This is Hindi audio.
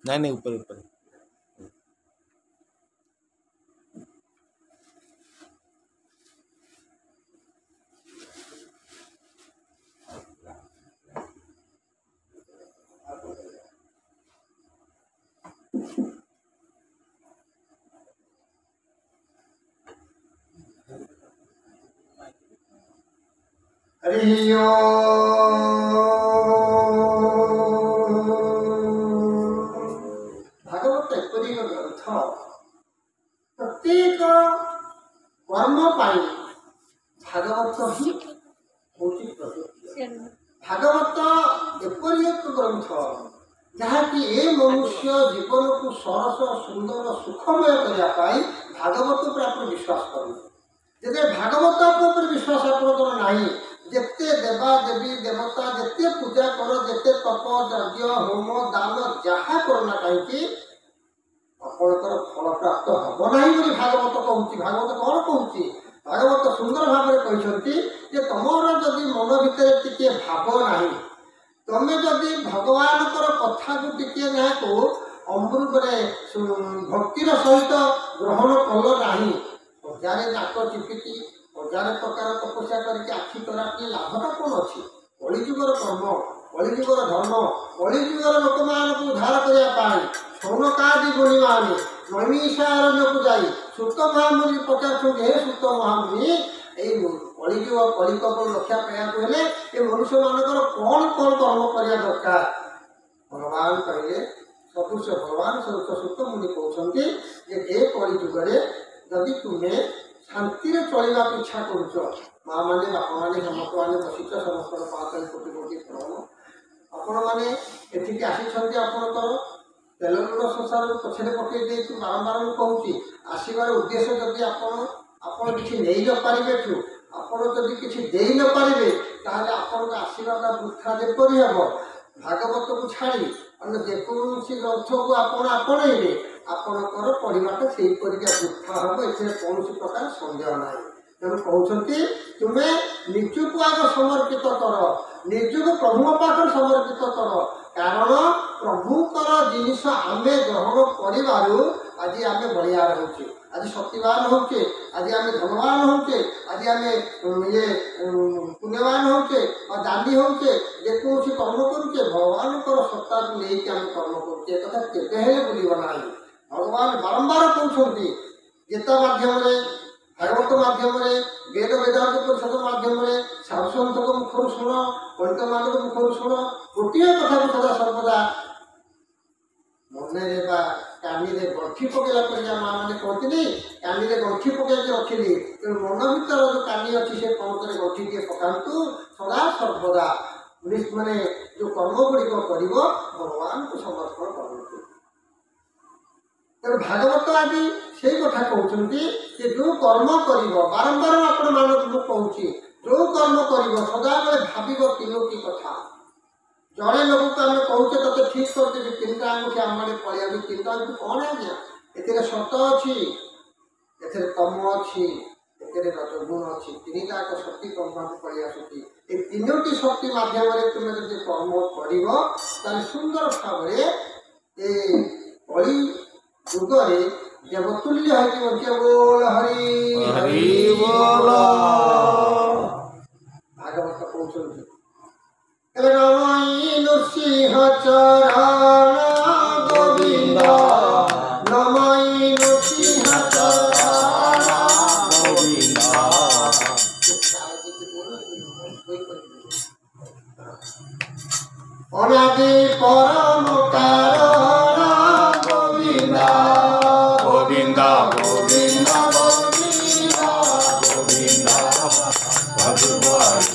नहीं नहीं ऊपर ऊपर भागवत एपरी ग्रंथ प्रत्येक कर्म पाई भागवत ही होची प्रवृत्ति। भागवत एपरी एक ग्रंथ जहाँकि ए मनुष्य जीवन को सरस सुंदर सुखमय करने भागवत पर आप विश्वास करें। जब भागवत विश्वास आपंकर नहीं जिते देवा देवी देवता जिते पूजा कर जिते तप यज्ञ होम दान जहाँ करना कहीं आपंकर फल प्राप्त हम ना बोली भागवत कहूँ। भागवत कौन कहूँ? भागवत सुंदर भाव में कहते तुम जदि मन भितर टी भाव ना तुम्हें जदि भगवान कथा को टी ना अमृत भक्तिर सहित ग्रहण कल ना हजार नाक चिपिकी हजार प्रकार तपस्या करके आखि तरा कि लाभटा कौन अच्छी? कलिजुगर कर्म कलिजुगर धर्म कलिजुगर लोक मान उद्धार करने सौनकादि गुणी माने नैमिषारण्य को जाई सुत महामुनि पचार हे सुत महामुनि कलिजुग कलिकल्प रक्षा पाइबाक ये मनुष्य मानकर कौन कौन कर्म करने दरकार? भगवान कहले सदृश भगवान सदृश सुत मुनि कहते ए कलिजुगे जदि तुम्हें शांति चलवा इच्छा करुच माँ मैंने बापा मैंने समस्त मैंने बसिच समस्त पाँच कोटी कोटी प्रणाम आपण मैंने एठिक आसीचंती आपणकर तेल लुण संसार पछे पकई बारंबार कहूँ आसबार उद्देश्य जदि आपण किसी नहीं न पारे आपण जदि किसी दे न पारे आपण आसवाटा वृथा जेपरी हम भागवत को छाड़ी अन्य जेकोसी ग्रंथ को आपण आपणे आपणकर पढ़ाटा से वृथा हम ए कौन प्रकार सन्देह ना। तेणु कहते तुम्हें निजक आग समर्पित कर निजक प्रभु पाखे समर्पित कर कारण प्रभुकर जिनिस आम ग्रहण कर आज आम बलियार होचे आज शक्तिवान होचे आज आम धनवान होचे आज आम ये पुण्यवान होचे और दानी हो कहे जेकोसी कर्म करुचे भगवान सत्ता को लेकिन आम कर्म करुचे कथा केहे बुझब ना भगवान बारंबार कहते गीता माध्यम भागवत माध्यम वेद वेदांत परिषद माध्यम साधुसंत मुखर शुण पंडित मान मुखर शुण गोटे कथा को सदा सर्वदा मन कानी गंठी पकड़ा पर माँ मैंने कहती कानी गंठी पकड़ रखिली तेणु मन भर जो कानी अच्छी से पंकरे गंठी टे पकातु सदा सर्वदा मैंने जो कर्म गुड़िक कर भगवान को समर्पण करूँ तेणु भागवत आज से कथा कहते कि जो कर्म कर बारंबार आपण मानक कहूँ जो कर्म कर सदाबले भाव तीनोटी कथा जड़े लोक को आम कहते तो ठीक करदेवी तीनटा आंगुठी आम आड़े पलिया तीनटा आंगुठी कौन आज्ञा ए सत अच्छी ए तम अच्छी ए रजगुण अच्छी तीनटा एक शक्ति ब्रह्मा को पलि आसुची ये तीनोटी शक्ति मध्यम तुम जो कर्म कर सुंदर भाव कली जुगे देवतुल्य है बोल हरि हरि बोल भागवत कहते नमई नृसिंह चरण गोविंद नमई नृसिंह चरण गोविंद अनादि परम कारण गोविंद गोविंद गोविंद गोविंद गोविंद भगवान